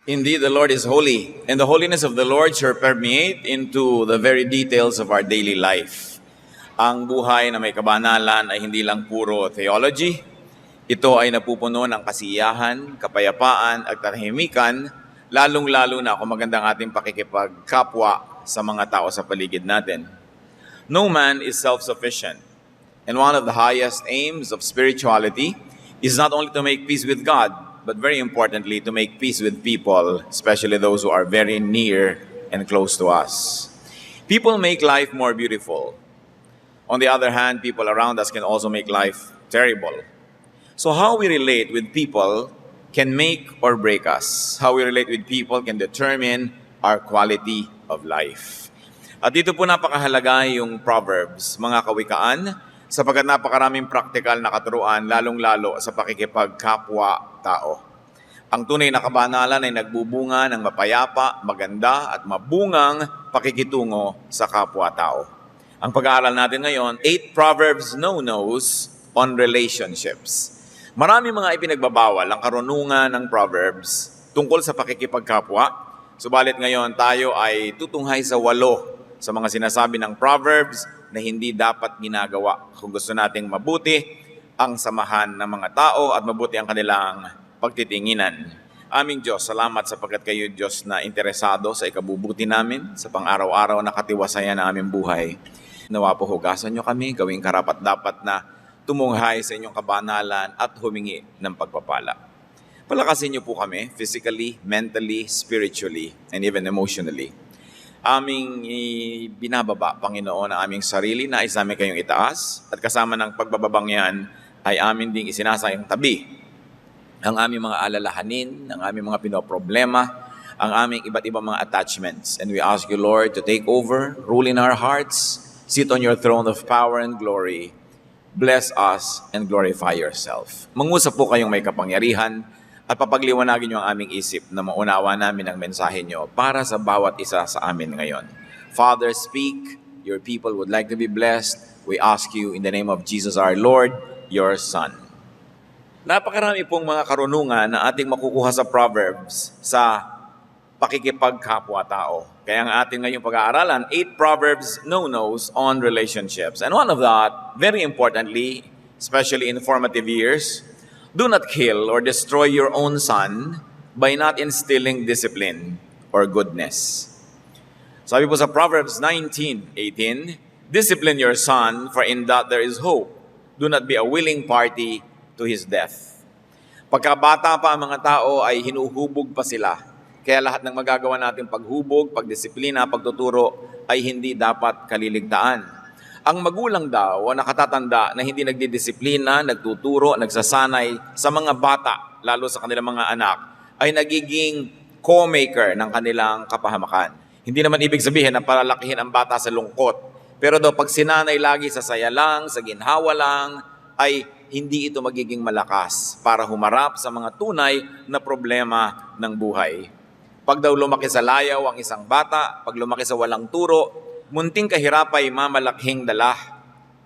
Indeed, the Lord is holy, and the holiness of the Lord shall permeate into the very details of our daily life. Ang buhay na may kabanalan ay hindi lang puro theology. Ito ay napupuno ng kasiyahan, kapayapaan at katahimikan, lalong-lalo na kung magandang ating pakikipagkapwa sa mga tao sa paligid natin. No man is self-sufficient, and one of the highest aims of spirituality is not only to make peace with God, but very importantly, to make peace with people, especially those who are very near and close to us. People make life more beautiful. On the other hand, people around us can also make life terrible. So how we relate with people can make or break us. How we relate with people can determine our quality of life. At dito po napakahalaga yung Proverbs, mga kawikaan, sapagkat napakaraming praktikal na katuruan, lalong-lalo sa pakikipagkapwa-tao. Ang tunay na kabanalan ay nagbubunga ng mapayapa, maganda at mabungang pakikitungo sa kapwa-tao. Ang pag-aaral natin ngayon, 8 Proverbs no-nos on relationships. Marami mga ipinagbabawal ang karunungan ng Proverbs tungkol sa pakikipagkapwa. Subalit ngayon tayo ay tutunghay sa 8 sa mga sinasabi ng Proverbs na hindi dapat ginagawa kung gusto nating mabuti ang samahan ng mga tao at mabuti ang kanilang pagtitinginan. Aming Diyos, salamat sapagkat kayo Diyos na interesado sa ikabubuti namin, sa pang-araw-araw na katiwasayan ng aming buhay. Nawa po hugasan niyo kami, gawing karapat-dapat na tumunghay sa inyong kabanalan at humingi ng pagpapala. Palakasin niyo po kami physically, mentally, spiritually, and even emotionally. Aming binababa, Panginoon, ang aming sarili na isa namin kayong itaas at kasama ng pagbababang yan ay amin ding isinasayang tabi ang aming mga alalahanin, ang aming mga pinoproblema, ang aming iba't ibang mga attachments. And we ask you, Lord, to take over, rule in our hearts, sit on your throne of power and glory, bless us and glorify yourself. Mangusap po kayong may kapangyarihan at papagliwanagin niyo ang aming isip na maunawa namin ang mensahe niyo para sa bawat isa sa amin ngayon. Father, speak. Your people would like to be blessed. We ask you in the name of Jesus our Lord, your Son. Napakarami pong mga karunungan na ating makukuha sa Proverbs sa pakikipagkapwa-tao. Kaya ang ating ngayong pag-aaralan, 8 Proverbs no-nos on relationships. And one of that, very importantly, especially in formative years, do not kill or destroy your own son by not instilling discipline or goodness. Sabi po sa Proverbs 19:18, discipline your son, for in that there is hope. Do not be a willing party to his death. Pagkabata pa ang mga tao ay hinuhubog pa sila. Kaya lahat ng magagawa natin paghubog, pagdisiplina, pagtuturo ay hindi dapat kaliligtaan. Ang magulang daw o nakatatanda na hindi nagdidisiplina, nagtuturo, nagsasanay sa mga bata, lalo sa kanilang mga anak, ay nagiging co-maker ng kanilang kapahamakan. Hindi naman ibig sabihin na palalakihin ang bata sa lungkot. Pero daw pag sinanay lagi sa saya lang, sa ginhawa lang, ay hindi ito magiging malakas para humarap sa mga tunay na problema ng buhay. Pag daw lumaki sa layaw ang isang bata, pag lumaki sa walang turo, munting kahirapay mamalakhing dala,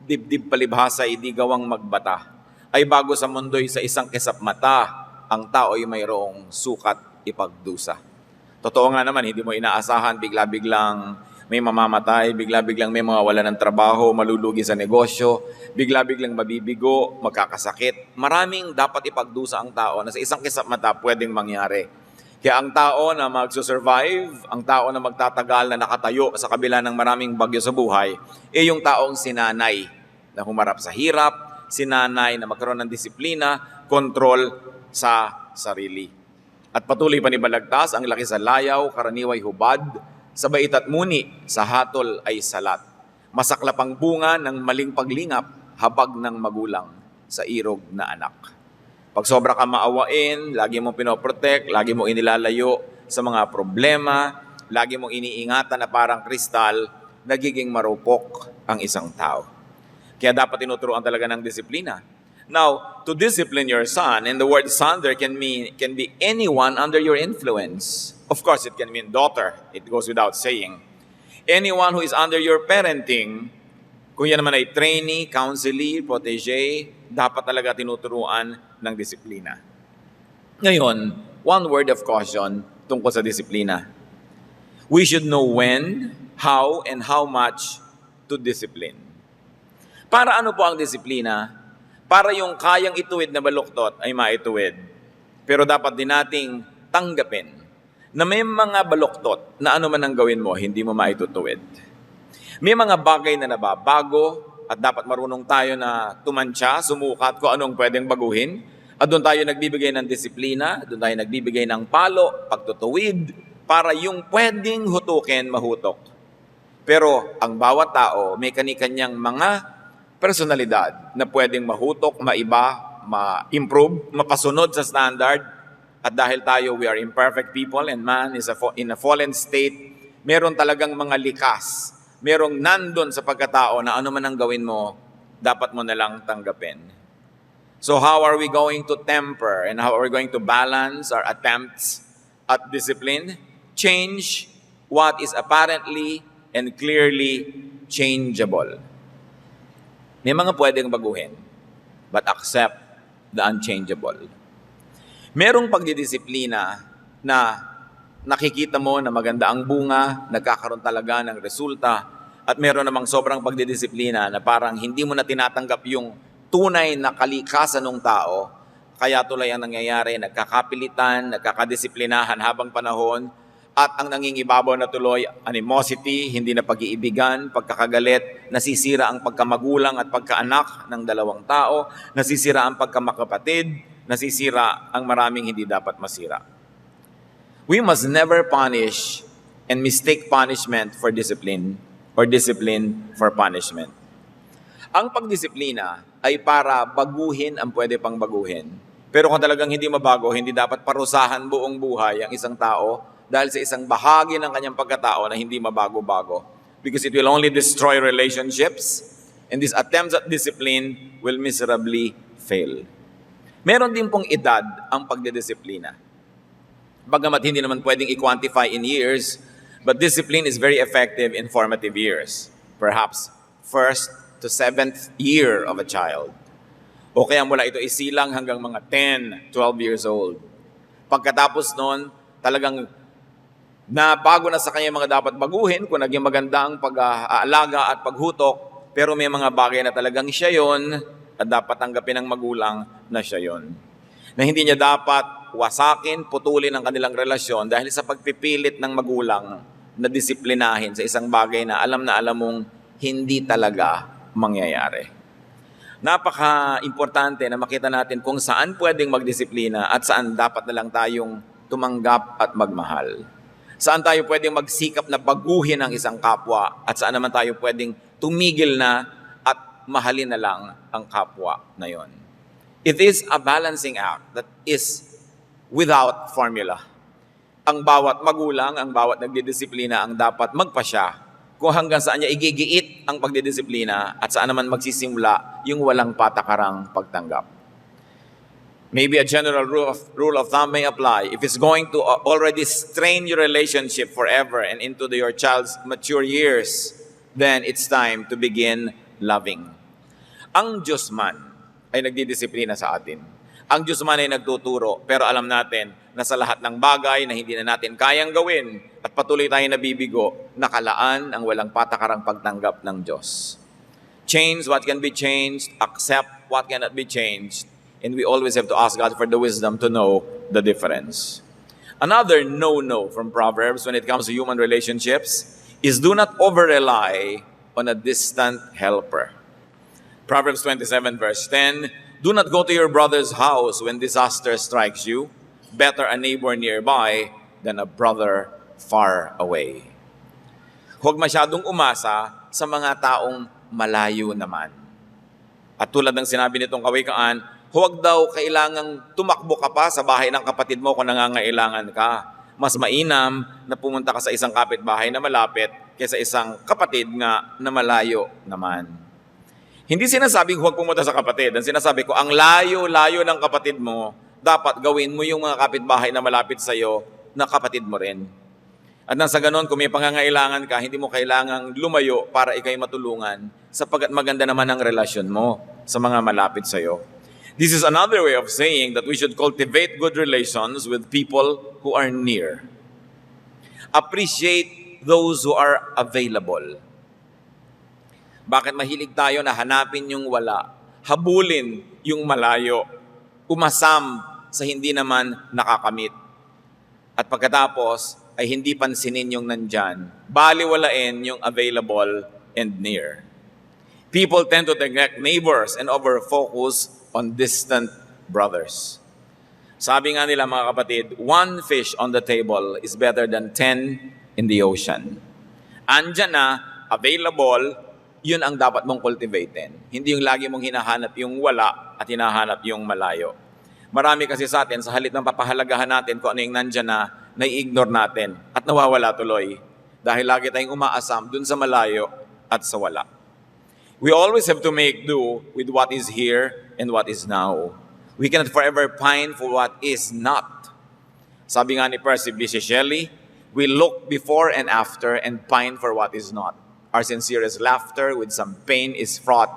dibdib palibhasay di gawang magbata. Ay bago sa mundo'y sa isang kisap mata, ang tao'y mayroong sukat ipagdusa. Totoo nga naman, hindi mo inaasahan, bigla-biglang may mamamatay, bigla-biglang may mawawala ng trabaho, malulugi sa negosyo, bigla-biglang mabibigo, magkakasakit. Maraming dapat ipagdusa ang tao na sa isang kisap mata pwedeng mangyari. Kaya ang tao na magsusurvive, ang tao na magtatagal na nakatayo sa kabila ng maraming bagyo sa buhay, ay yung taong sinanay na humarap sa hirap, sinanay na magkaroon ng disiplina, kontrol sa sarili. At patuloy pa ni balagtas, ang laki sa layaw, karaniway hubad, sa bait at muni, sa hatol ay salat. Masaklap ang bunga ng maling paglingap, habag ng magulang sa irog na anak. Pag sobra ka maawain, lagi mong pinoprotect, lagi mong inilalayo sa mga problema, lagi mong iniingatan na parang kristal, nagiging marupok ang isang tao. Kaya dapat tinuturuan talaga ng disiplina. Now, to discipline your son, and the word son there can be anyone under your influence. Of course, it can mean daughter. It goes without saying. Anyone who is under your parenting, kung yan naman ay trainee, counselee, protege, dapat talaga tinuturuan ng disiplina. Ngayon, one word of caution tungkol sa disiplina. We should know when, how, and how much to discipline. Para ano po ang disiplina? Para yung kayang ituwid na baluktot ay maituwid. Pero dapat din nating tanggapin na may mga baluktot na ano man ang gawin mo, hindi mo maitutuwid. May mga bagay na nababago at dapat marunong tayo na tumansya, sumukat kung anong pwedeng baguhin. At doon tayo nagbibigay ng disiplina, doon tayo nagbibigay ng palo, pagtutuwid, para yung pwedeng hutukin, mahutok. Pero ang bawat tao may kani-kanyang mga personalidad na pwedeng mahutok, maiba, ma-improve, mapasunod sa standard. At dahil tayo, we are imperfect people and man is in a fallen state, meron talagang mga likas. Merong nandun sa pagkatao na ano man ang gawin mo, dapat mo nalang tanggapin. So how are we going to temper and how are we going to balance our attempts at discipline? Change what is apparently and clearly changeable. May mga pwedeng baguhin, but accept the unchangeable. Merong pagdidisiplina na nakikita mo na maganda ang bunga, nagkakaroon talaga ng resulta, at meron namang sobrang pagdidisiplina na parang hindi mo na tinatanggap yung tunay na kalikasan ng tao, kaya tuloy ang nangyayari, nagkakapilitan, nagkakadisiplinahan habang panahon, at ang nangingibabaw na tuloy, animosity, hindi na pag-iibigan, pagkakagalit, nasisira ang pagkamagulang at pagkaanak ng dalawang tao, nasisira ang pagkamakapatid, nasisira ang maraming hindi dapat masira. We must never punish and mistake punishment for discipline or discipline for punishment. Ang pagdisiplina ay para baguhin ang pwede pang baguhin. Pero kung talagang hindi mabago, hindi dapat parusahan buong buhay ang isang tao dahil sa isang bahagi ng kanyang pagkatao na hindi mabago-bago. Because it will only destroy relationships and these attempts at discipline will miserably fail. Meron din pong edad ang pagdidisiplina. Bagamat hindi naman pwedeng i-quantify in years, but discipline is very effective in formative years. Perhaps 1st to 7th year of a child. O kaya mula ito isilang hanggang mga 10, 12 years old. Pagkatapos nun, talagang bago na sa kanya mga dapat baguhin kung naging maganda ang pag-aalaga at paghutok, pero may mga bagay na talagang siya yon at dapat tanggapin ng magulang na siya yon. Na hindi niya dapat wasakin, putulin ang kanilang relasyon dahil sa pagpipilit ng magulang na disiplinahin sa isang bagay na alam mong hindi talaga mangyayari. Napaka-importante na makita natin kung saan pwedeng magdisiplina at saan dapat na lang tayong tumanggap at magmahal. Saan tayo pwedeng magsikap na baguhin ang isang kapwa at saan naman tayo pwedeng tumigil na at mahalin na lang ang kapwa na yon. It is a balancing act that is without formula. Ang bawat magulang, ang bawat nagdidisiplina ang dapat magpasya kung hanggang saan niya igigiit ang pagdidisiplina at saan naman magsisimula yung walang patakarang pagtanggap. Maybe a general rule of thumb may apply. If it's going to already strain your relationship forever and into your child's mature years, then it's time to begin loving. Ang Diyos man ay nagdidisiplina sa atin. Ang Diyos man ay nagtuturo, pero alam natin na sa lahat ng bagay na hindi na natin kayang gawin at patuloy tayo nabibigo, nakalaan ang walang patakarang pagtanggap ng Diyos. Change what can be changed, accept what cannot be changed, and we always have to ask God for the wisdom to know the difference. Another no-no from Proverbs when it comes to human relationships is do not over-rely on a distant helper. Proverbs 27 verse 10, do not go to your brother's house when disaster strikes you. Better a neighbor nearby than a brother far away. Huwag masyadong umasa sa mga taong malayo naman. At tulad ng sinabi nitong kawikaan, huwag daw kailangang tumakbo ka pa sa bahay ng kapatid mo kung nangangailangan ka. Mas mainam na pumunta ka sa isang kapitbahay na malapit kaysa isang kapatid nga na malayo naman. Hindi sinasabing huwag pumunta sa kapatid. Ang sinasabi ko, ang layo-layo ng kapatid mo, dapat gawin mo yung mga kapitbahay na malapit sa iyo na kapatid mo rin. At nang sa ganon, kung may pangangailangan ka, hindi mo kailangang lumayo para ikay matulungan sapagkat maganda naman ang relasyon mo sa mga malapit sa iyo. This is another way of saying that we should cultivate good relations with people who are near. Appreciate those who are available. Bakit mahilig tayo na hanapin yung wala, habulin yung malayo, umasam sa hindi naman nakakamit. At pagkatapos ay hindi pansinin yung nandyan, baliwalain yung available and near. People tend to neglect neighbors and over-focus on distant brothers. Sabi nga nila mga kapatid, one fish on the table is better than 10 in the ocean. Andyan na, available, yun ang dapat mong cultivatin. Hindi yung lagi mong hinahanap yung wala at hinahanap yung malayo. Marami kasi sa atin, sa halip ng papahalagahan natin kung ano yung nandyan na, nai-ignore natin at nawawala tuloy. Dahil lagi tayong umaasam dun sa malayo at sa wala. We always have to make do with what is here and what is now. We cannot forever pine for what is not. Sabi nga ni Percy B.C. Shelley, we look before and after and pine for what is not. Our sincerest laughter with some pain is fraught.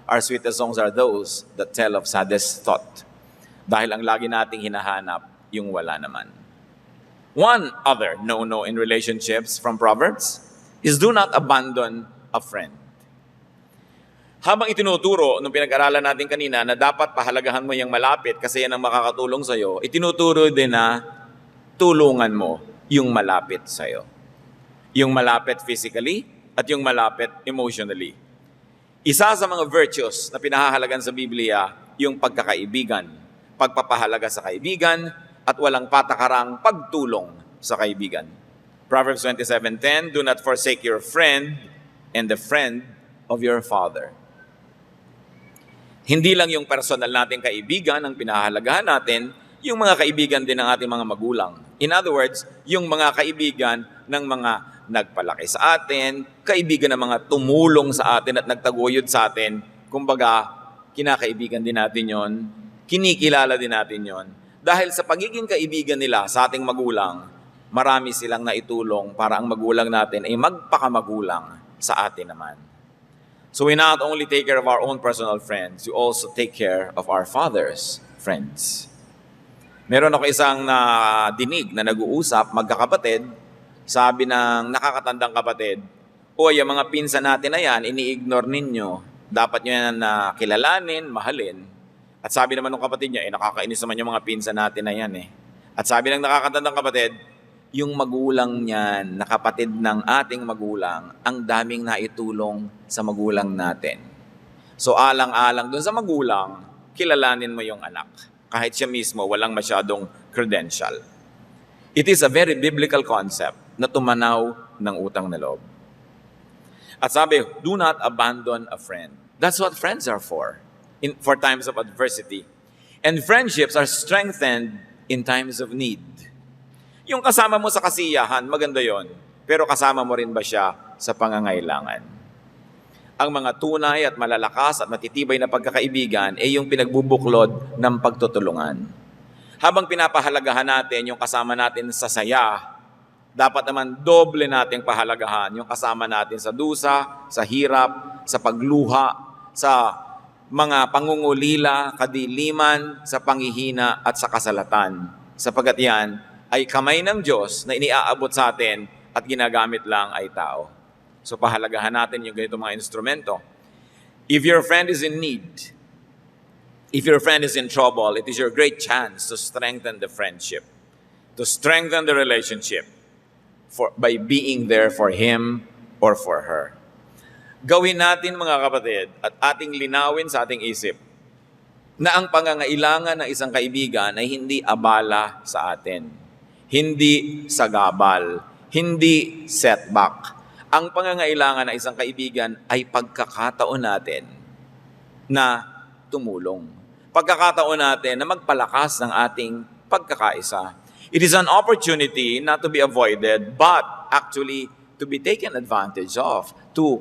Our sweetest songs are those that tell of saddest thought. Dahil ang lagi nating hinahanap, yung wala naman. One other no-no in relationships from Proverbs is do not abandon a friend. Habang itinuturo, nung pinag-aralan natin kanina, na dapat pahalagahan mo yung malapit kasi yan ang makakatulong sa'yo, itinuturo din na tulungan mo yung malapit sa'yo. Yung malapit physically at yung malapit emotionally. Isa sa mga virtues na pinahahalagan sa Biblia, yung pagkakaibigan. Pagpapahalaga sa kaibigan at walang patakarang pagtulong sa kaibigan. Proverbs 27:10, do not forsake your friend and the friend of your father. Hindi lang yung personal nating kaibigan ang pinahahalagahan natin, yung mga kaibigan din ng ating mga magulang. In other words, yung mga kaibigan ng mga nagpalaki sa atin, kaibigan ng mga tumulong sa atin at nagtaguyod sa atin. Kumbaga, kinakaibigan din natin yon, kinikilala din natin yon. Dahil sa pagiging kaibigan nila sa ating magulang, marami silang naitulong para ang magulang natin ay magpakamagulang sa atin naman. So we not only take care of our own personal friends, we also take care of our Father's friends. Meron ako isang dinig na nag-uusap, magkakapatid, sabi ng nakakatandang kapatid, o yung mga pinsan natin na yan, ini-ignore ninyo. Dapat nyo yan na kilalanin, mahalin. At sabi naman ng kapatid niya, nakakainis naman yung mga pinsan natin na yan eh. At sabi ng nakakatandang kapatid, yung magulang niyan, na kapatid ng ating magulang, ang daming naitulong sa magulang natin. So alang-alang dun sa magulang, kilalanin mo yung anak. Kahit siya mismo, walang masyadong credential. It is a very biblical concept na tumanaw ng utang na loob. At sabi, do not abandon a friend. That's what friends are for times of adversity. And friendships are strengthened in times of need. Yung kasama mo sa kasiyahan, maganda yon. Pero kasama mo rin ba siya sa pangangailangan? Ang mga tunay at malalakas at matitibay na pagkakaibigan ay yung pinagbubuklod ng pagtutulungan. Habang pinapahalagahan natin yung kasama natin sa saya, dapat naman doble nating pahalagahan yung kasama natin sa dusa, sa hirap, sa pagluha, sa mga pangungulila, kadiliman, sa panghihina at sa kasalatan. Sapagkat yan ay kamay ng Diyos na iniaabot sa atin at ginagamit lang ay tao. So pahalagahan natin yung ganito mga instrumento. If your friend is in need, if your friend is in trouble, it is your great chance to strengthen the friendship, to strengthen the relationship by being there for him or for her. Gawin natin mga kapatid at ating linawin sa ating isip na ang pangangailangan ng isang kaibigan ay hindi abala sa atin, hindi sagabal, hindi setback. Ang pangangailangan ng isang kaibigan ay pagkakataon natin na tumulong. Pagkakataon natin na magpalakas ng ating pagkakaisa. It is an opportunity not to be avoided, but actually to be taken advantage of, to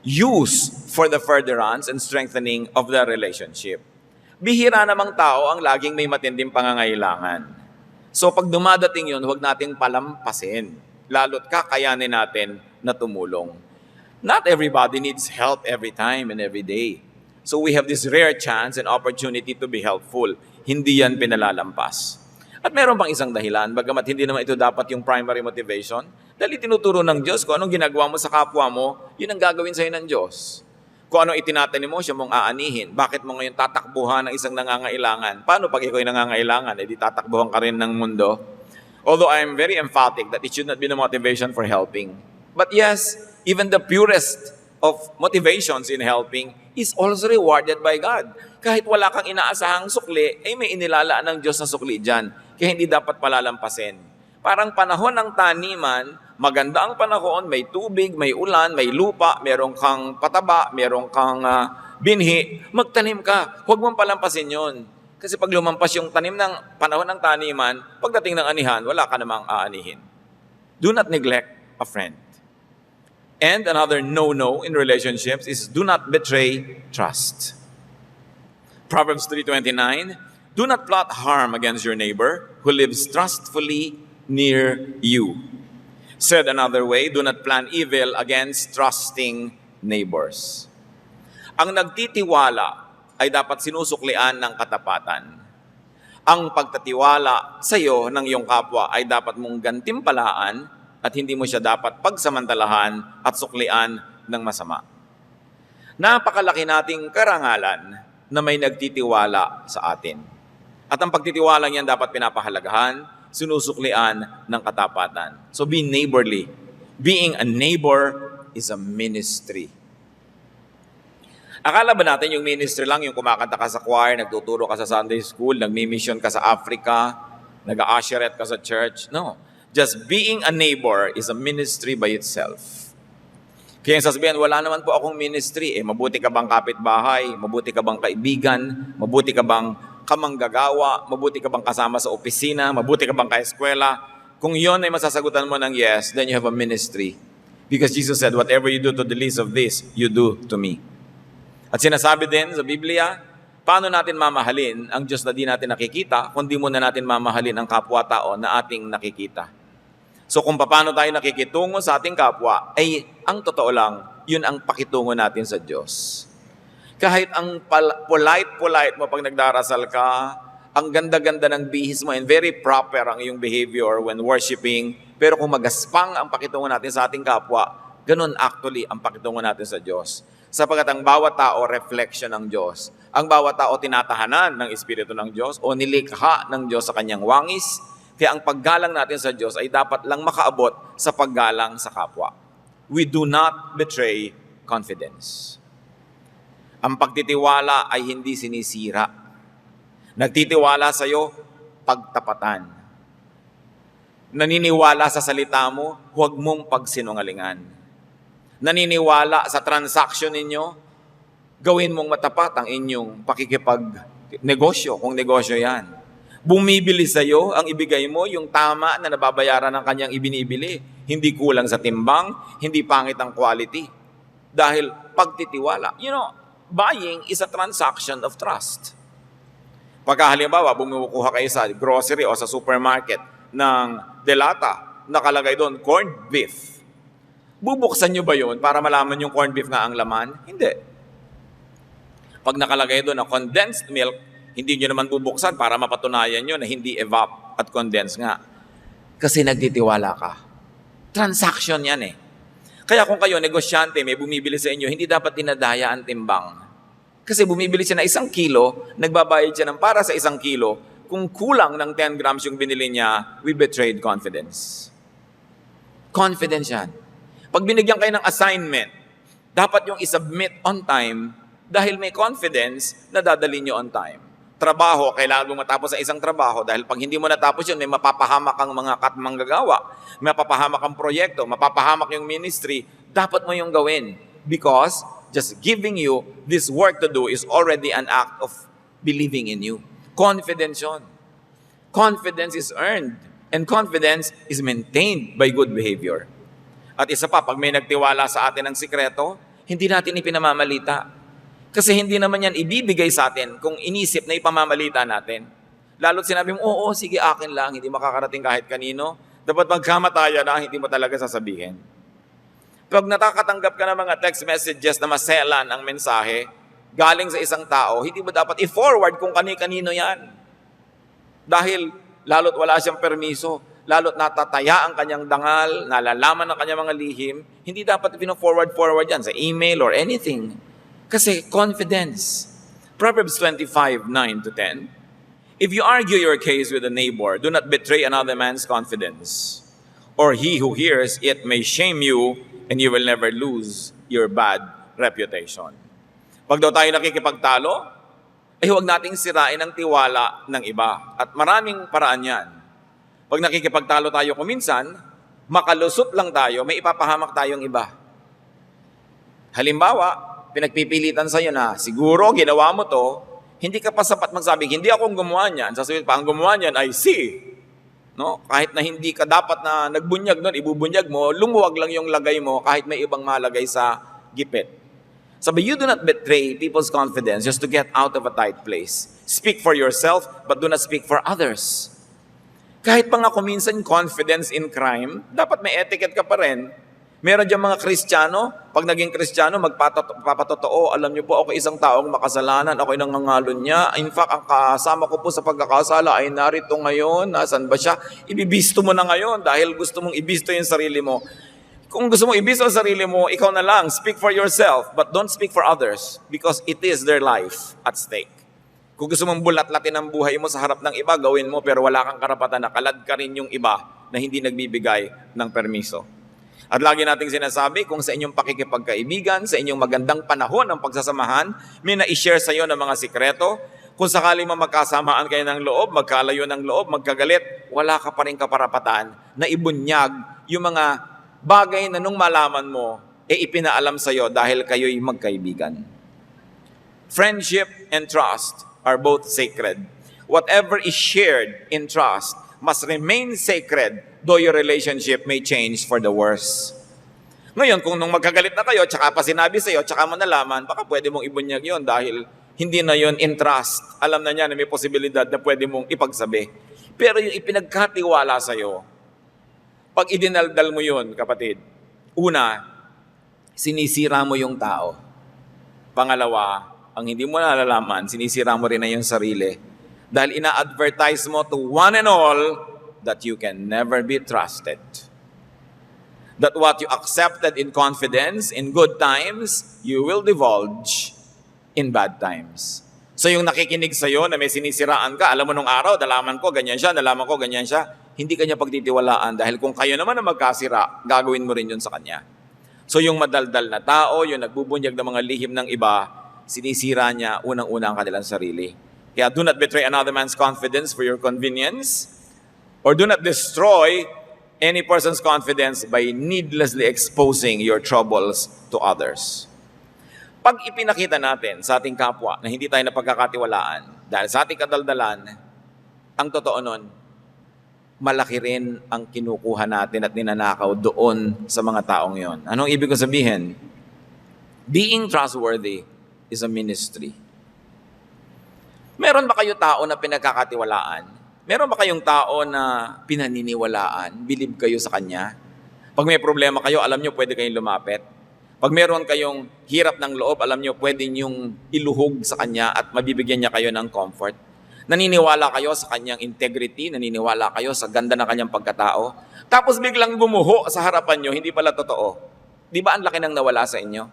use for the furtherance and strengthening of the relationship. Bihira namang tao ang laging may matinding pangangailangan. So pag dumadating yun, huwag nating palampasin. Lalo't kakayanin natin na tumulong. Not everybody needs help every time and every day. So we have this rare chance and opportunity to be helpful. Hindi yan pinalalampas. At meron pang isang dahilan, bagamat hindi naman ito dapat yung primary motivation, dahil itinuturo ng Diyos kung anong ginagawa mo sa kapwa mo, yun ang gagawin sa'yo ng Diyos. Kung anong itinatanim mo, siya mong aanihin. Bakit mo ngayon tatakbuhan ng isang nangangailangan? Paano pag ikaw ay nangangailangan, di tatakbuhan ka rin ng mundo? Although I am very emphatic that it should not be the motivation for helping. But yes, even the purest of motivations in helping is also rewarded by God. Kahit wala kang inaasahang sukli, ay may inilalaan ng Diyos na sukli dyan. Kaya hindi dapat palalampasin. Parang panahon ng taniman, maganda ang panahon, may tubig, may ulan, may lupa, meron kang pataba, meron kang binhi, magtanim ka. Huwag mong palampasin yon. Kasi pag lumampas yung tanim ng panahon ng taniman, pagdating ng anihan, wala ka namang aanihin. Do not neglect a friend. And another no-no in relationships is do not betray trust. Proverbs 3:29, do not plot harm against your neighbor who lives trustfully near you. Said another way, do not plan evil against trusting neighbors. Ang nagtitiwala ay dapat sinusuklian ng katapatan. Ang pagtatiwala sa iyo ng iyong kapwa ay dapat mong gantimpalaan at hindi mo siya dapat pagsamantalahan at suklian ng masama. Napakalaki nating karangalan na may nagtitiwala sa atin. At ang pagtitiwala niyan dapat pinapahalagahan, sinusuklian ng katapatan. So be neighborly. Being a neighbor is a ministry. Akala ba natin yung ministry lang, yung kumakanta ka sa choir, nagtuturo ka sa Sunday school, nagmi-mission ka sa Africa, nag-a-usherette ka sa church? No. Just being a neighbor is a ministry by itself. Kaya sasabihin, wala naman po akong ministry. Mabuti ka bang kapitbahay? Mabuti ka bang kaibigan? Mabuti ka bang kamanggagawa? Mabuti ka bang kasama sa opisina? Mabuti ka bang kaeskwela? Kung yon ay masasagutan mo ng yes, then you have a ministry. Because Jesus said, whatever you do to the least of this, you do to me. At sinasabi din sa Biblia, paano natin mamahalin ang Diyos na di natin nakikita, kung di muna natin mamahalin ang kapwa-tao na ating nakikita. So kung paano tayo nakikitungo sa ating kapwa, ay ang totoo lang, yun ang pakitungo natin sa Diyos. Kahit ang polite mo pag nagdarasal ka, ang ganda-ganda ng bihis mo and very proper ang iyong behavior when worshiping, pero kung magaspang ang pakitungo natin sa ating kapwa, ganun actually ang pakitungo natin sa Diyos. Sapagkat ang bawat tao, reflection ng Diyos. Ang bawat tao, tinatahanan ng Espiritu ng Diyos o nilikha ng Diyos sa kanyang wangis. Kaya ang paggalang natin sa Diyos ay dapat lang makaabot sa paggalang sa kapwa. We do not betray confidence. Ang pagtitiwala ay hindi sinisira. Nagtitiwala sa iyo, pagtapatan. Naniniwala sa salita mo, huwag mong pagsinungalingan. Naniniwala sa transaction ninyo, gawin mong matapat ang inyong pakikipag-negosyo, kung negosyo yan. Bumibili sa iyo, ang ibigay mo, yung tama na nababayaran ng kanyang ibinibili. Hindi kulang sa timbang, hindi pangit ang quality. Dahil pagtitiwala. You know, buying is a transaction of trust. Pagka halimbawa, bumukuha kayo sa grocery o sa supermarket ng delata, nakalagay doon, corned beef. Bubuksan nyo ba yun para malaman yung corned beef nga ang laman? Hindi. Pag nakalagay doon na condensed milk, hindi nyo naman bubuksan para mapatunayan nyo na hindi evap at condensed nga. Kasi nagtitiwala ka. Transaction yan eh. Kaya kung kayo, negosyante, may bumibili sa inyo, hindi dapat dinadaya ang timbang. Kasi bumibili siya na 1 kilo, nagbabayad siya ng para sa 1 kilo, kung kulang ng 10 grams yung binili niya, we betrayed confidence. Confidence yan. Pag binigyan kayo ng assignment, dapat yung isubmit on time dahil may confidence na dadalhin nyo on time. Trabaho, kailangan mo matapos sa isang trabaho dahil pag hindi mo natapos yun, may mapapahamak ang mga manggagawa, may mapapahamak ang proyekto, mapapahamak yung ministry, dapat mo yung gawin. Because just giving you this work to do is already an act of believing in you. Confidence yun. Confidence is earned and confidence is maintained by good behavior. At isa pa, pag may nagtiwala sa atin ng sikreto, hindi natin ipinamamalita. Kasi hindi naman yan ibibigay sa atin kung inisip na ipamamalita natin. Lalo't sinabi mo, oo, sige, akin lang, hindi makakarating kahit kanino. Dapat magkamataya na, hindi mo talaga sasabihin. Pag nakakatanggap ka ng mga text messages na maselan ang mensahe, galing sa isang tao, hindi mo dapat i-forward kung kani-kanino yan. Dahil lalo't wala siyang permiso, lalo't natataya ang kanyang dangal, nalalaman ang kanyang mga lihim, hindi dapat pino-forward yan sa email or anything. Kasi confidence. Proverbs 25:9-10. If you argue your case with a neighbor, do not betray another man's confidence. Or he who hears it may shame you, and you will never lose your bad reputation. Pag daw tayo nakikipagtalo, ay huwag nating sirain ang tiwala ng iba. At maraming paraan yan. Pag nakikipagtalo tayo kuminsan, makalusot lang tayo, may ipapahamak tayong iba. Halimbawa, pinagpipilitan sa'yo na, siguro ginawa mo to, hindi ka pa sapat magsabing, hindi akong gumawa niyan. Sasabihin pa, ang gumawa niyan ay si. No? Kahit na hindi ka dapat na nagbunyag doon, ibubunyag mo, lumuwag lang yung lagay mo kahit may ibang malagay sa gipit. Sabi, you do not betray people's confidence just to get out of a tight place. Speak for yourself, but do not speak for others. Kahit pa nga kuminsan confidence in crime, dapat may etiquette ka pa rin. Meron dyan mga Kristiyano, pag naging Kristiyano, magpapatotoo, alam niyo po, ako isang taong makasalanan, ako'y nangangalon niya. In fact, ang kasama ko po sa pagkakasala ay narito ngayon, nasan ba siya? Ibibisto mo na ngayon dahil gusto mong ibisto yung sarili mo. Kung gusto mong ibisto ang sarili mo, ikaw na lang, speak for yourself, but don't speak for others because it is their life at stake. Kung gusto mong bulat-latin ang buhay mo sa harap ng iba, gawin mo, pero wala kang karapatan na kalad ka rin yung iba na hindi nagbibigay ng permiso. At lagi nating sinasabi, kung sa inyong pakikipagkaibigan, sa inyong magandang panahon ng pagsasamahan, may na-share sa iyo ng mga sikreto, kung sakaling magkasamaan kayo ng loob, magkalayo ng loob, magkagalit, wala ka pa rin kaparapatan na ibunyag yung mga bagay na nung malaman mo, ipinaalam sa iyo dahil kayo'y magkaibigan. Friendship and trust are both sacred. Whatever is shared in trust must remain sacred, though your relationship may change for the worse. Ngayon, kung nung magkagalit na kayo, tsaka pa sinabi sa'yo, tsaka mo nalaman, baka pwede mong ibunyag yon dahil hindi na yon in trust. Alam na niya na may posibilidad na pwede mong ipagsabi. Pero yung ipinagkatiwala sa'yo, pag idinaldal mo yon, kapatid, una, sinisira mo yung tao. Pangalawa, ang hindi mo nalalaman, sinisira mo rin na yung sarili. Dahil ina-advertise mo to one and all that you can never be trusted. That what you accepted in confidence, in good times, you will divulge in bad times. So yung nakikinig sa'yo na may sinisiraan ka, alam mo nung araw, nalaman ko, ganyan siya, nalaman ko, ganyan siya, hindi kanya pagtitiwalaan dahil kung kayo naman na magkasira, gagawin mo rin yun sa kanya. So yung madaldal na tao, yung nagbubunyag ng mga lihim ng iba, sinisira niya unang-una ang kanilang sarili. Kaya do not betray another man's confidence for your convenience, or do not destroy any person's confidence by needlessly exposing your troubles to others. Pag ipinakita natin sa ating kapwa na hindi tayo napagkakatiwalaan dahil sa ating kadaldalan, ang totoo nun, malaki rin ang kinukuha natin at ninanakaw doon sa mga taong yon. Anong ibig ko sabihin? Being trustworthy is a ministry. Meron ba kayo tao na pinagkakatiwalaan? Meron ba kayong tao na pinaniniwalaan? Believe kayo sa kanya? Pag may problema kayo, alam nyo, pwede kayong lumapit. Pag meron kayong hirap ng loob, alam nyo, pwede nyong iluhog sa kanya at mabibigyan niya kayo ng comfort. Naniniwala kayo sa kanyang integrity, naniniwala kayo sa ganda ng kanyang pagkatao. Tapos biglang gumuho sa harapan nyo, hindi pala totoo. Di ba ang laki nang nawala sa inyo?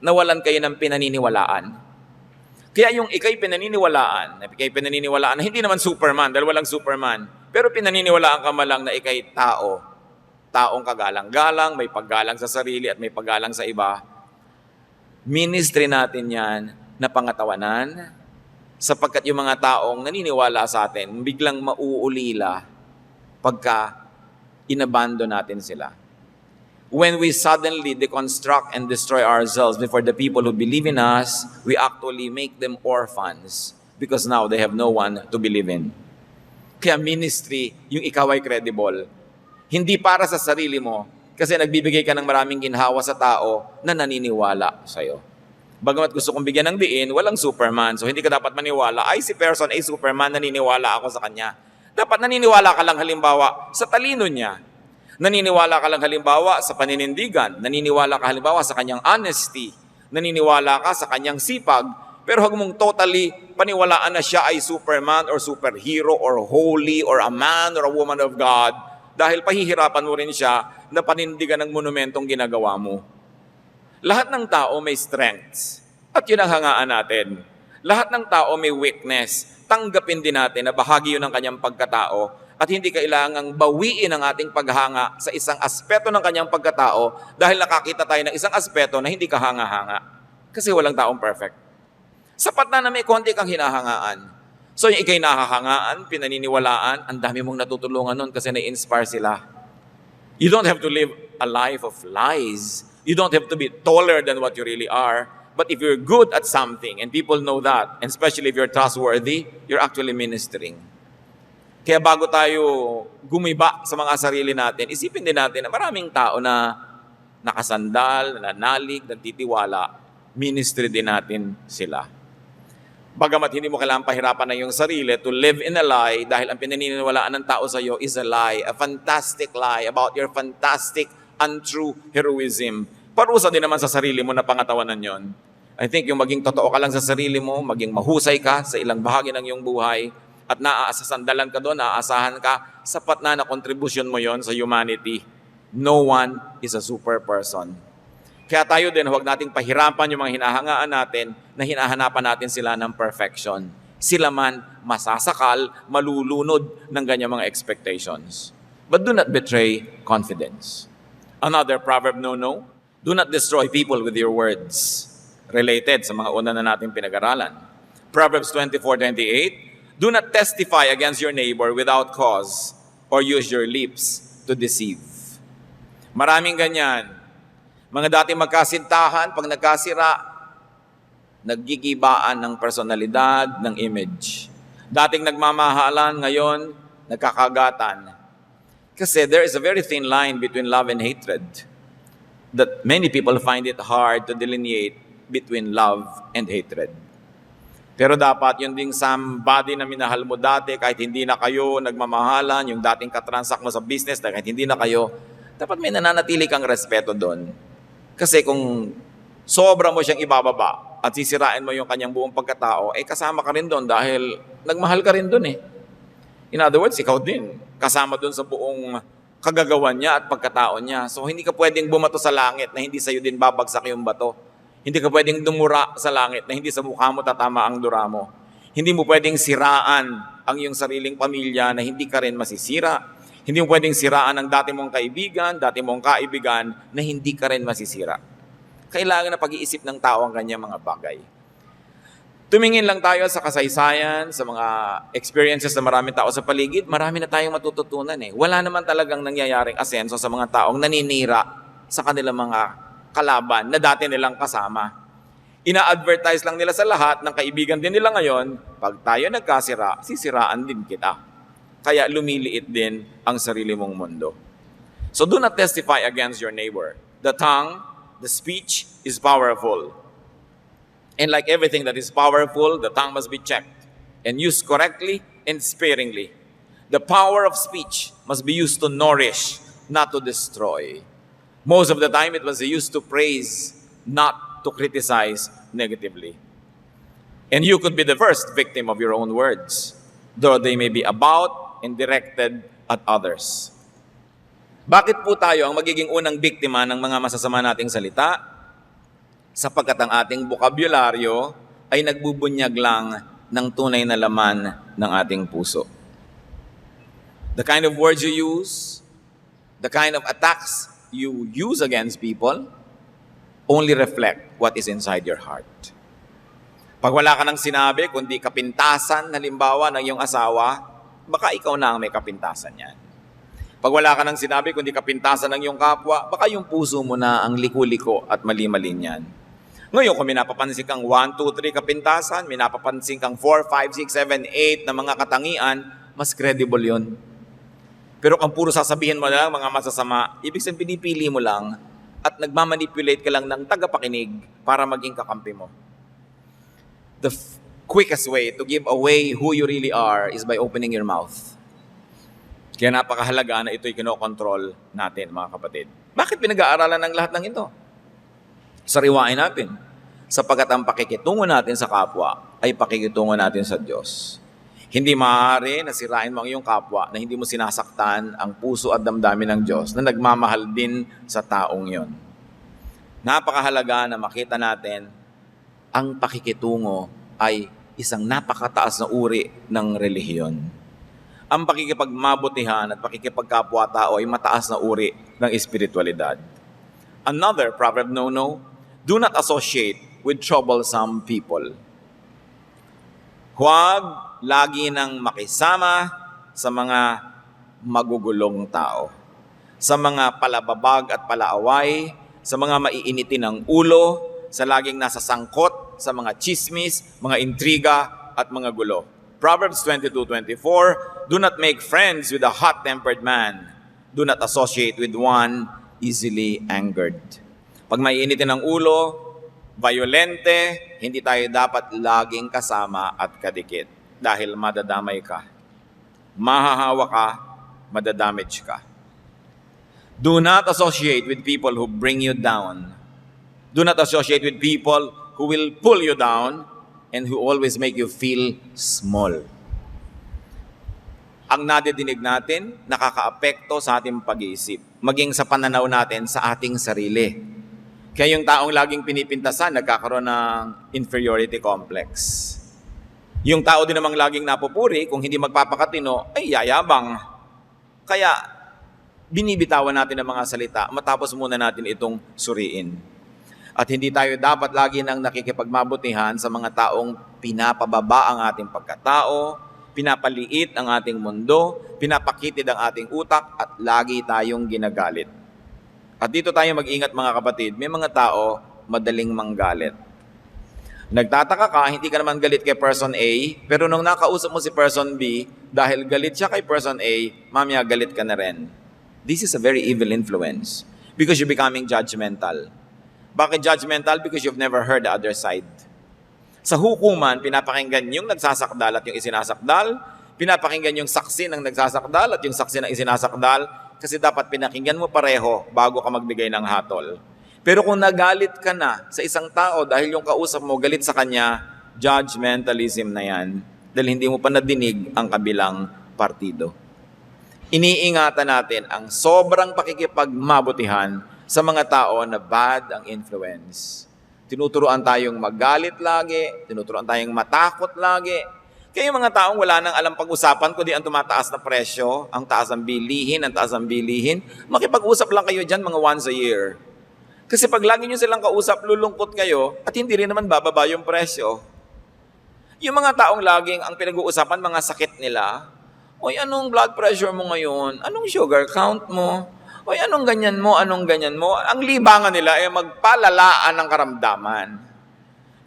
Nawalan kayo ng pinaniniwalaan. Kaya yung ikay pinaniniwalaan na hindi naman Superman, dahil walang Superman, pero pinaniniwalaan ka malang na ikay taong kagalang-galang, may paggalang sa sarili at may paggalang sa iba. Ministry natin yan na pangatawanan, sapagkat yung mga taong naniniwala sa atin, biglang mauulila pagka inabando natin sila. When we suddenly deconstruct and destroy ourselves before the people who believe in us, we actually make them orphans because now they have no one to believe in. Kaya ministry, yung ikaw ay credible. Hindi para sa sarili mo kasi nagbibigay ka ng maraming ginhawa sa tao na naniniwala sa'yo. Bagamat gusto kong bigyan ng diin, walang Superman. So hindi ka dapat maniwala, ay si person ay Superman, naniniwala ako sa kanya. Dapat naniniwala ka lang halimbawa sa talino niya. Naniniwala ka lang halimbawa sa paninindigan, naniniwala ka halimbawa sa kanyang honesty, naniniwala ka sa kanyang sipag, Pero huwag mong totally paniwalaan na siya ay Superman or superhero or holy or a man or a woman of God dahil pahihirapan mo rin siya na panindigan ng monumentong ginagawa mo. Lahat ng tao may strengths at yun ang hangaan natin. Lahat ng tao may weakness. Tanggapin din natin na bahagi yun ng kanyang pagkatao at hindi kailangang bawiin ang ating paghanga sa isang aspeto ng kanyang pagkatao dahil nakakita tayo ng isang aspeto na hindi kahanga-hanga. Kasi walang taong perfect. Sapat na may konti kang hinahangaan. So yung ikay nahahangaan, pinaniniwalaan, ang dami mong natutulungan nun kasi na-inspire sila. You don't have to live a life of lies. You don't have to be taller than what you really are. But if you're good at something and people know that, and especially if you're trustworthy, you're actually ministering. Kaya bago tayo gumiba sa mga sarili natin, isipin din natin na maraming tao na nakasandal, nanalig, nagtitiwala, ministry din natin sila. Bagamat hindi mo kailangan pahirapan na yung sarili to live in a lie dahil ang pinaniniwalaan ng tao sa iyo is a lie, a fantastic lie about your fantastic, untrue heroism. Parusa din naman sa sarili mo na pangatawanan yon. I think yung maging totoo ka lang sa sarili mo, maging mahusay ka sa ilang bahagi ng iyong buhay, at naaasasandalan ka doon, naaasahan ka, sapat na contribution mo yon sa humanity. No one is a super person. Kaya tayo din, huwag nating pahirapan yung mga hinahangaan natin na hinahanapan natin sila ng perfection. Sila man masasakal, malulunod ng ganyang mga expectations. But do not betray confidence. Another proverb, no. Do not destroy people with your words. Related sa mga una na natin pinag-aralan. Proverbs 24:28, do not testify against your neighbor without cause or use your lips to deceive. Maraming ganyan. Mga dating magkasintahan, pag nagkasira, naggigibaan ng personalidad, ng image. Dating nagmamahalan, ngayon, nagkakagatan. Kasi there is a very thin line between love and hatred that many people find it hard to delineate between love and hatred. Pero dapat yun ding somebody na minahal mo dati, kahit hindi na kayo nagmamahalan, yung dating katransak mo sa business, kahit hindi na kayo, dapat may nananatili kang respeto doon. Kasi kung sobra mo siyang ibababa at sisirain mo yung kanyang buong pagkatao, kasama ka rin doon dahil nagmahal ka rin doon . In other words, ikaw din. Kasama doon sa buong kagagawan niya at pagkatao niya. So hindi ka pwedeng bumato sa langit na hindi sa'yo din babagsak yung bato. Hindi ka pwedeng dumura sa langit na hindi sa mukha mo tatama ang dura mo. Hindi mo pwedeng siraan ang iyong sariling pamilya na hindi ka rin masisira. Hindi mo pwedeng siraan ang dati mong kaibigan, dati mong kaibigan na hindi ka rin masisira. Kailangan na pag-iisip ng tao ang kanyang mga bagay. Tumingin lang tayo sa kasaysayan, sa mga experiences na maraming tao sa paligid, marami na tayong matututunan . Wala naman talagang nangyayaring asenso sa mga taong naninira sa kanilang mga kalaban na dati nilang kasama. Ina-advertise lang nila sa lahat ng kaibigan din nila ngayon, pag tayo nagkasira, sisiraan din kita. Kaya lumiliit din ang sarili mong mundo. So do not testify against your neighbor. The tongue, the speech is powerful. And like everything that is powerful, the tongue must be checked and used correctly and sparingly. The power of speech must be used to nourish, not to destroy. Most of the time, it was used to praise, not to criticize negatively. And you could be the first victim of your own words, though they may be about and directed at others. Bakit po tayo ang magiging unang biktima ng mga masasama nating salita? Sapagkat ang ating bokabularyo ay nagbubunyag lang ng tunay na laman ng ating puso. The kind of words you use, the kind of attacks you use against people, only reflect what is inside your heart. Pag wala ka nang sinabi, kundi kapintasan, halimbawa, ng iyong asawa, baka ikaw na ang may kapintasan yan. Pag wala ka nang sinabi, kundi kapintasan ng iyong kapwa, baka yung puso mo na ang liku-liko at mali-mali niyan. Ngayon, kung minapapansin kang 1, 2, 3 kapintasan, minapapansin kang 4, 5, 6, 7, 8 na mga katangian, mas credible yun. Pero kung puro sasabihin mo lang mga masasama, ibig sabihin pinipili mo lang at nagmamanipulate ka lang ng tagapakinig para maging kakampi mo. The quickest way to give away who you really are is by opening your mouth. Kaya napakahalaga na ito'y kinokontrol natin, mga kapatid. Bakit pinag-aaralan ng lahat ng ito? Sariwain natin. sapagkat ang pakikitungo natin sa kapwa ay pakikitungo natin sa Diyos. Hindi maaari na sirain mo ang iyong kapwa na hindi mo sinasaktan ang puso at damdamin ng Diyos na nagmamahal din sa taong yon. Napakahalaga na makita natin ang pakikitungo ay isang napakataas na uri ng relihiyon. Ang pakikipagmabutihan at pakikipagkapwa-tao ay mataas na uri ng espiritualidad. Another proverb no, do not associate with troublesome people. Huwag lagi nang makisama sa mga magugulong tao, sa mga palababag at palaaway, sa mga maiinitin ng ulo, sa laging nasa sangkot, sa mga chismis, mga intriga at mga gulo. Proverbs 22:24, do not make friends with a hot-tempered man. Do not associate with one easily angered. Pag maiinitin ng ulo, violente, hindi tayo dapat laging kasama at kadikit dahil madadamay ka. Mahahawa ka, madadamage ka. Do not associate with people who bring you down. Do not associate with people who will pull you down and who always make you feel small. Ang nadidinig natin, nakakaapekto sa ating pag-iisip, maging sa pananaw natin sa ating sarili. Kaya yung taong laging pinipintasan, nagkakaroon ng inferiority complex. Yung tao din namang laging napupuri, kung hindi magpapakatino, ay yayabang. Kaya binibitawan natin ang mga salita, matapos muna natin itong suriin. At hindi tayo dapat lagi nang nakikipagmabutihan sa mga taong pinapababa ang ating pagkatao, pinapaliit ang ating mundo, pinapakitid ang ating utak, at lagi tayong ginagalit. At dito tayo mag-ingat mga kapatid, may mga tao madaling manggalit. Nagtataka ka, hindi ka naman galit kay person A, pero nung nakausap mo si person B, dahil galit siya kay person A, mamaya galit ka na rin. This is a very evil influence because you're becoming judgmental. Bakit judgmental? Because you've never heard the other side. Sa hukuman, pinapakinggan yung nagsasakdal at yung isinasakdal, pinapakinggan yung saksi ng nagsasakdal at yung saksi ng isinasakdal, kasi dapat pinakinggan mo pareho bago ka magbigay ng hatol. Pero kung nagalit ka na sa isang tao dahil yung kausap mo galit sa kanya, judgmentalism na yan. Dahil hindi mo pa nadinig ang kabilang partido. Iniingatan natin ang sobrang pakikipagmabutihan sa mga tao na bad ang influence. Tinuturuan tayong magalit lagi, tinuturuan tayong matakot lagi. Kaya yung mga taong wala nang alam pag-usapan, kundi ang tumataas na presyo, ang taas ng bilihin, makipag-usap lang kayo dyan mga once a year. Kasi pag lagi nyo silang kausap, lulungkot kayo at hindi rin naman bababa yung presyo. Yung mga taong laging ang pinag-uusapan, mga sakit nila, oy, anong blood pressure mo ngayon? Anong sugar count mo? Oy, anong ganyan mo? Ang libangan nila ay magpalalaan ng karamdaman.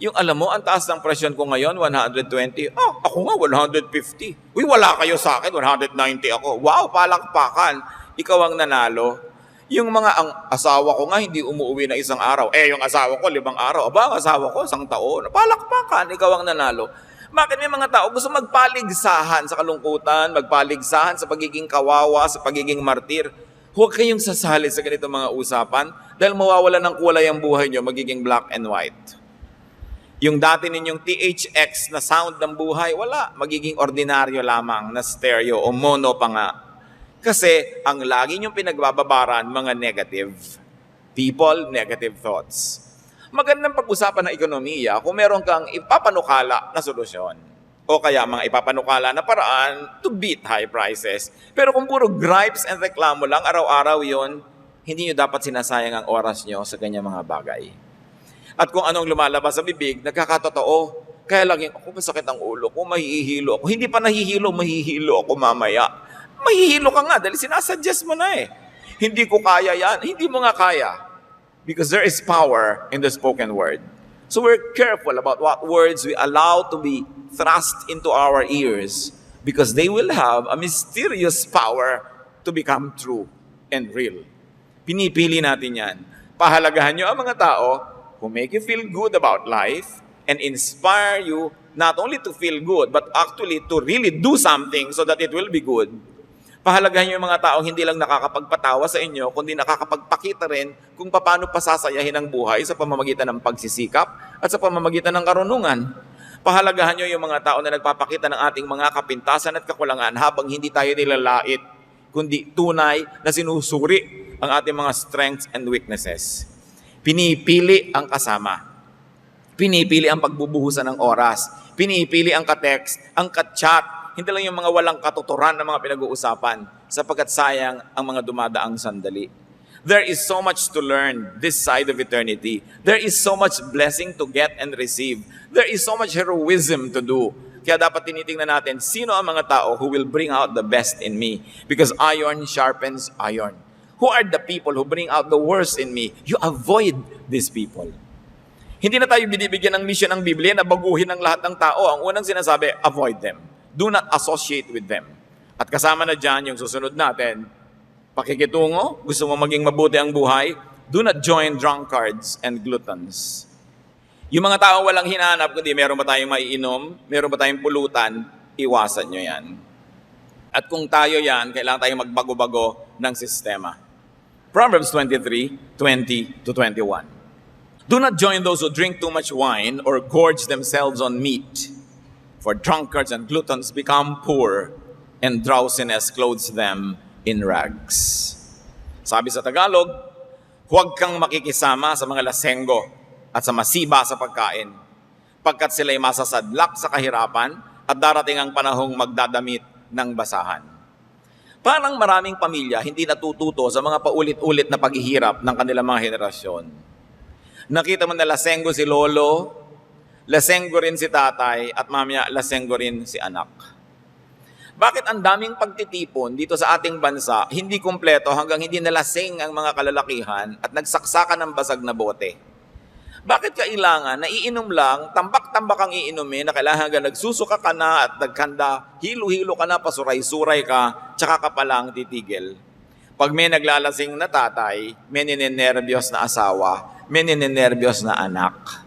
Yung alam mo, ang taas ng presyon ko ngayon, 120. Ako nga, 150. Uy, wala kayo sa akin, 190 ako. Wow, palakpakan. Ikaw ang nanalo. Yung ang asawa ko nga, hindi umuwi na isang araw. Yung asawa ko, 5 araw. Aba, ang asawa ko, 1 taon. Palakpakan, ikaw ang nanalo. Bakit may mga tao gusto magpaligsahan sa kalungkutan, magpaligsahan sa pagiging kawawa, sa pagiging martir? Huwag kayong sasali sa ganitong mga usapan dahil mawawala ng kulay ang buhay nyo, magiging black and white. Yung dati ninyong THX na sound ng buhay, wala. Magiging ordinaryo lamang na stereo o mono pa nga. Kasi ang lagi nyong pinagbababaran, mga negative people, negative thoughts. Magandang pag-usapan ng ekonomiya kung meron kang ipapanukala na solusyon. O kaya mga ipapanukala na paraan to beat high prices. Pero kung puro gripes and reklamo lang, araw-araw yon, hindi nyo dapat sinasayang ang oras nyo sa ganyang mga bagay. At kung anong lumalabas sa bibig, nagkakatotoo. Kaya laging, ako masakit ang ulo ko, mahihilo ako. Hindi pa mahihilo ako mamaya. Mahihilo ka nga dahil sinasuggest mo na eh. Hindi ko kaya yan. Hindi mo nga kaya. Because there is power in the spoken word. So we're careful about what words we allow to be thrust into our ears because they will have a mysterious power to become true and real. Pinipili natin yan. Pahalagahan nyo ang mga tao who make you feel good about life and inspire you not only to feel good, but actually to really do something so that it will be good. Pahalagahan niyo yung mga taong hindi lang nakakapagpatawa sa inyo, kundi nakakapagpakita rin kung paano pasasayahin ang buhay sa pamamagitan ng pagsisikap at sa pamamagitan ng karunungan. Pahalagahan niyo yung mga tao na nagpapakita ng ating mga kapintasan at kakulangan habang hindi tayo nilalait, kundi tunay na sinusuri ang ating mga strengths and weaknesses. Pinipili ang kasama. Pinipili ang pagbubuhusan ng oras. Pinipili ang ka-text, ang ka-chat. Hindi lang yung mga walang katuturan ng mga pinag-uusapan sapagkat sayang ang mga dumadaang sandali. There is so much to learn this side of eternity. There is so much blessing to get and receive. There is so much heroism to do. Kaya dapat tinitingnan natin, sino ang mga tao who will bring out the best in me? Because iron sharpens iron. Who are the people who bring out the worst in me? You avoid these people. Hindi na tayo binibigyan ng mission ng Biblia na baguhin ang lahat ng tao. Ang unang sinasabi, avoid them. Do not associate with them. At kasama na dyan yung susunod natin, pakikitungo, gusto mo maging mabuti ang buhay, do not join drunkards and gluttons. Yung mga tao walang hinahanap, kundi meron ba tayong maiinom, meron ba tayong pulutan, iwasan nyo yan. At kung tayo yan, kailangan tayong magbago-bago ng sistema. Proverbs 23:20-21. Do not join those who drink too much wine or gorge themselves on meat. For drunkards and gluttons become poor, and drowsiness clothes them in rags. Sabi sa Tagalog, huwag kang makikisama sa mga lasenggo at sa masiba sa pagkain, pagkat sila'y masasadlak sa kahirapan at darating ang panahong magdadamit ng basahan. Parang maraming pamilya hindi natututo sa mga paulit-ulit na paghihirap ng kanilang mga henerasyon. Nakita mo na lasenggo si lolo, lasenggo rin si tatay, at mamaya lasenggo rin si anak. Bakit ang daming pagtitipon dito sa ating bansa, hindi kumpleto hanggang hindi nalasing ang mga kalalakihan at nagsaksakan ng basag na bote? Bakit kailangan na iinom lang, tambak-tambak ang iinumin, na kailangan hanggang nagsusuka ka na at nagkanda, hilo-hilo ka na, pasuray-suray ka, tsaka ka palang titigil? Pag may naglalasing na tatay, may ninenervyos na asawa, may ninenervyos na anak.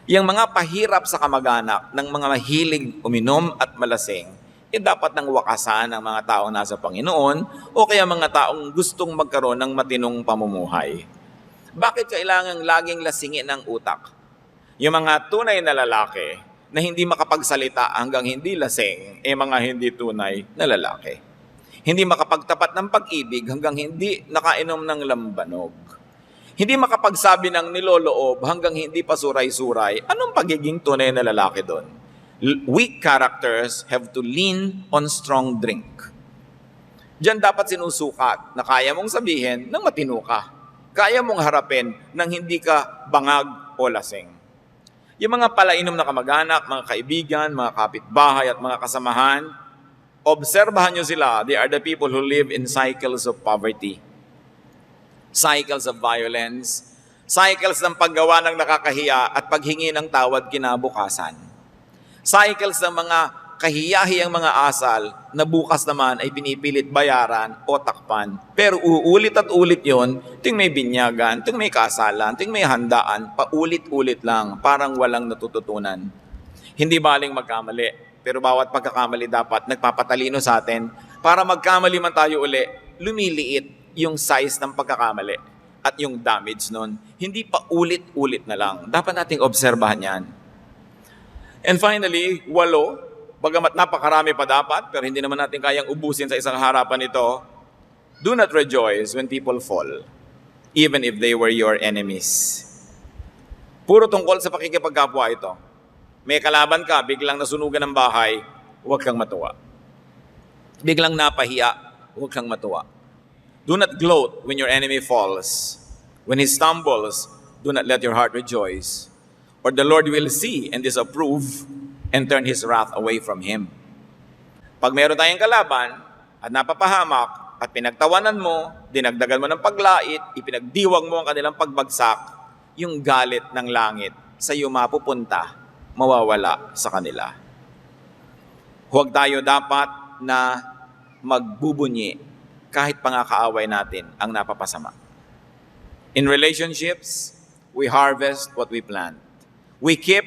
Yung mga pahirap sa kamag-anak ng mga mahilig uminom at malasing, dapat nang wakasan ng mga taong nasa Panginoon o kaya mga taong gustong magkaroon ng matinong pamumuhay. Bakit kailangang laging lasingin ang utak? Yung mga tunay na lalaki na hindi makapagsalita hanggang hindi lasing, mga hindi tunay na lalaki. Hindi makapagtapat ng pag-ibig hanggang hindi nakainom ng lambanog. Hindi makapagsabi ng niloloob hanggang hindi pa suray-suray. Anong pagiging tunay na lalaki doon? Weak characters have to lean on strong drink. Diyan dapat sinusukat na kaya mong sabihin nang matino ka. Kaya mong harapin nang hindi ka bangag o lasing. Yung mga palainom na kamag-anak, mga kaibigan, mga kapitbahay at mga kasamahan, obserbahan nyo sila. They are the people who live in cycles of poverty. Cycles of violence, cycles ng paggawa ng nakakahiya at paghingi ng tawad kinabukasan. Cycles ng mga kahiyahiyang mga asal na bukas naman ay pinipilit bayaran o takpan. Pero uulit at ulit yon, ting may binyagan, ting may kasalan, ting may handaan, paulit-ulit lang, parang walang natututunan. Hindi baling magkamali, pero bawat pagkakamali dapat nagpapatalino sa atin para magkamali man tayo uli, lumiliit yung size ng pagkakamali at yung damage nun. Hindi pa ulit-ulit na lang. Dapat nating obserbahan yan. And finally, 8, bagamat napakarami pa dapat, pero hindi naman natin kayang ubusin sa isang harapan ito, do not rejoice when people fall, even if they were your enemies. Puro tungkol sa pakikipagkapwa ito. May kalaban ka, biglang nasunugan ng bahay, huwag kang matuwa. Biglang napahiya, huwag kang matuwa. Do not gloat when your enemy falls. When he stumbles, do not let your heart rejoice. Or the Lord will see and disapprove and turn His wrath away from him. Pag meron tayong kalaban at napapahamak at pinagtawanan mo, dinagdagan mo ng paglait, ipinagdiwag mo ang kanilang pagbagsak, yung galit ng langit sa iyo mapupunta, mawawala sa kanila. Huwag tayo dapat na magbubunyi kahit pangakaaway natin ang napapasama. In relationships, we harvest what we plant. We keep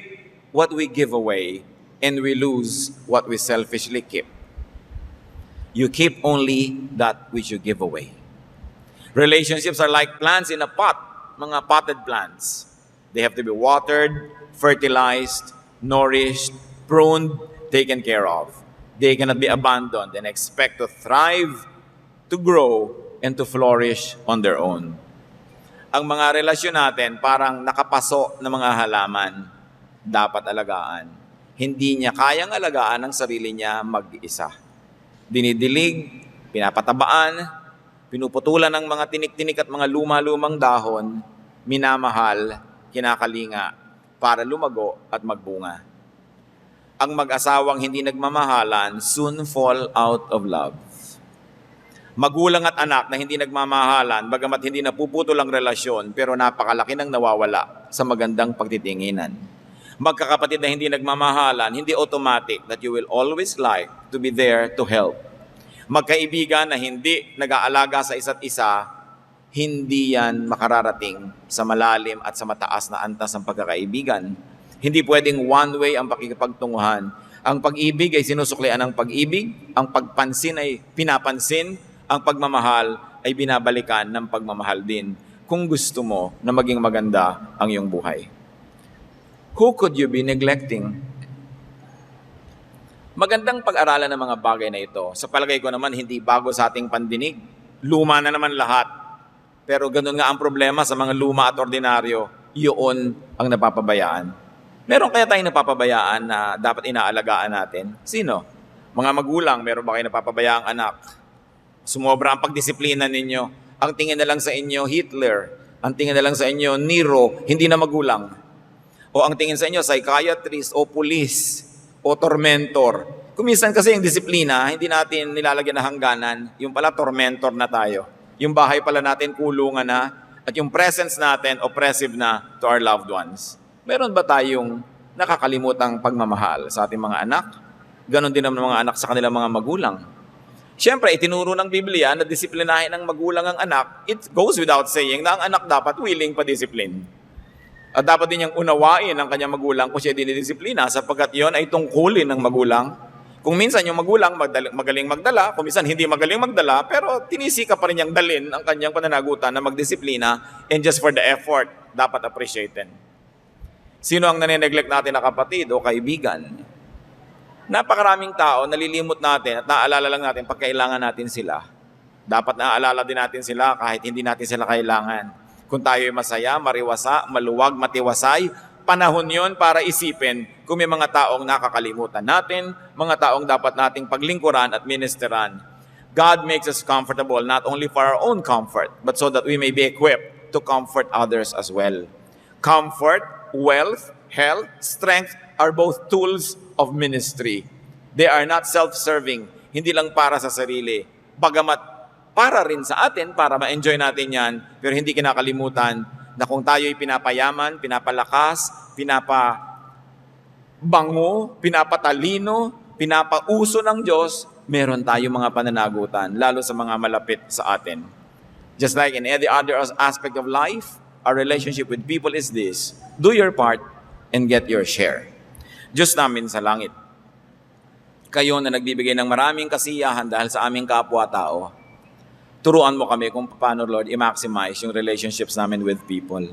what we give away, and we lose what we selfishly keep. You keep only that which you give away. Relationships are like plants in a pot, mga potted plants. They have to be watered, fertilized, nourished, pruned, taken care of. They cannot be abandoned and expect to thrive, to grow, and to flourish on their own. Ang mga relasyon natin parang nakapaso na mga halaman, dapat alagaan. Hindi niya kayang alagaan ang sarili niya mag-isa. Dinidilig, pinapatabaan, pinuputulan ng mga tinik-tinik at mga luma-lumang dahon, minamahal, kinakalinga, para lumago at magbunga. Ang mag-asawang hindi nagmamahalan soon fall out of love. Magulang at anak na hindi nagmamahalan, bagamat hindi napuputol ang relasyon, pero napakalaki ng nawawala sa magandang pagtitinginan. Magkakapatid na hindi nagmamahalan, hindi automatic that you will always like to be there to help. Magkaibigan na hindi nag-aalaga sa isa't isa, hindi yan makararating sa malalim at sa mataas na antas ng pagkakaibigan. Hindi pwedeng one way ang pakikipagtunguhan. Ang pag-ibig ay sinusuklian ng pag-ibig, ang pagpansin ay pinapansin, ang pagmamahal ay binabalikan ng pagmamahal din kung gusto mo na maging maganda ang iyong buhay. Who could you be neglecting? Magandang pag-aralan ng mga bagay na ito. Sa palagay ko naman, hindi bago sa ating pandinig. Luma na naman lahat. Pero ganun nga ang problema sa mga luma at ordinaryo, yun ang napapabayaan. Meron kaya tayong napapabayaan na dapat inaalagaan natin? Sino? Mga magulang, meron ba kayo napapabayaang anak? Sumobra ang pagdisiplina ninyo. Ang tingin na lang sa inyo, Hitler. Ang tingin na lang sa inyo, Nero, hindi na magulang. O ang tingin sa inyo, psychiatrist o police o tormentor. Kuminsan kasi yung disiplina, hindi natin nilalagyan na hangganan. Yung pala, tormentor na tayo. Yung bahay pala natin, kulungan na. At yung presence natin, oppressive na to our loved ones. Meron ba tayong nakakalimutang pagmamahal sa ating mga anak? Ganon din ang mga anak sa kanilang mga magulang. Siyempre, itinuro ng Biblia na disiplinahin ng magulang ang anak. It goes without saying na ang anak dapat willing pa-discipline. At dapat din niyang unawain ang kanyang magulang kung siya dinidisiplina sapagkat yon ay tungkulin ng magulang. Kung minsan yung magulang magaling magdala, kung minsan hindi magaling magdala, pero tinisika pa rin niyang dalin ang kanyang pananagutan na magdisiplina and just for the effort, dapat appreciated. Sino ang nanineglect natin na kapatid o kaibigan? Napakaraming tao, nalilimot natin at naaalala lang natin pag kailangan natin sila. Dapat naaalala din natin sila kahit hindi natin sila kailangan. Kung tayo ay masaya, mariwasa, maluwag, matiwasay, panahon yon para isipin kung may mga taong nakakalimutan natin, mga taong dapat nating paglingkuran at ministeran. God makes us comfortable not only for our own comfort, but so that we may be equipped to comfort others as well. Comfort, wealth, health, strength are both tools of ministry. They are not self-serving, hindi lang para sa sarili. Bagamat para rin sa atin, para ma-enjoy natin yan, pero hindi kinakalimutan na kung tayo'y pinapayaman, pinapalakas, pinapabango, pinapatalino, pinapauso ng Diyos, meron tayong mga pananagutan, lalo sa mga malapit sa atin. Just like in any other aspect of life, our relationship with people is this: do your part and get your share. Diyos namin sa langit, kayo na nagbibigay ng maraming kasiyahan dahil sa aming kapwa-tao, turuan mo kami kung paano, Lord, i-maximize yung relationships namin with people.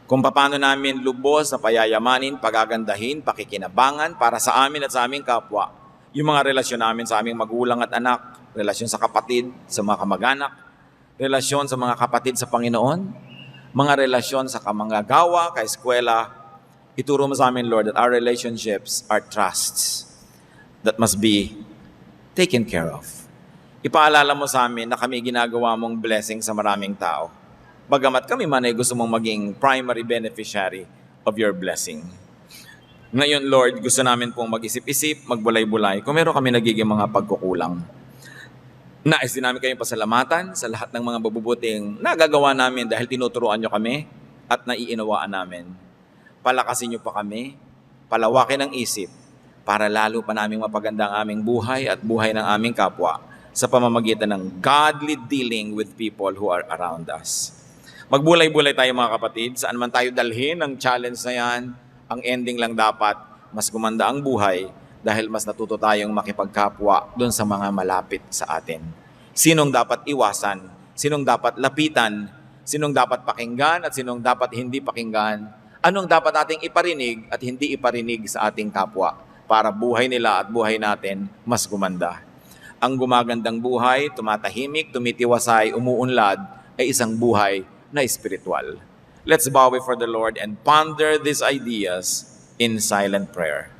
Kung paano namin lubos na payayamanin, pagagandahin, pakikinabangan para sa amin at sa aming kapwa, yung mga relasyon namin sa aming magulang at anak, relasyon sa kapatid, sa mga kamag-anak, relasyon sa mga kapatid sa Panginoon, mga relasyon sa kamanggagawa, kaeskwela. Ituro mo sa amin, Lord, that our relationships are trusts that must be taken care of. Ipaalala mo sa amin na kami ginagawa mong blessing sa maraming tao. Bagamat kami man ay gusto mong maging primary beneficiary of your blessing. Ngayon, Lord, gusto namin pong mag-isip-isip, magbulay-bulay, kung meron kami nagiging mga pagkukulang. Nais din namin kayong pasalamatan sa lahat ng mga mabubuting nagagawa namin dahil tinuturuan nyo kami at naiinawaan namin. Palakasin nyo pa kami, palawakin ang isip, para lalo pa naming mapaganda ang aming buhay at buhay ng aming kapwa sa pamamagitan ng godly dealing with people who are around us. Magbulay-bulay tayo mga kapatid, saan man tayo dalhin ang challenge na yan, ang ending lang dapat, mas gumanda ang buhay dahil mas natuto tayong makipagkapwa doon sa mga malapit sa atin. Sinong dapat iwasan? Sinong dapat lapitan? Sinong dapat pakinggan at sinong dapat hindi pakinggan? Anong dapat ating iparinig at hindi iparinig sa ating kapwa para buhay nila at buhay natin mas gumanda? Ang gumagandang buhay, tumatahimik, tumitiwasay, umuunlad, ay isang buhay na espiritual. Let's bow before the Lord and ponder these ideas in silent prayer.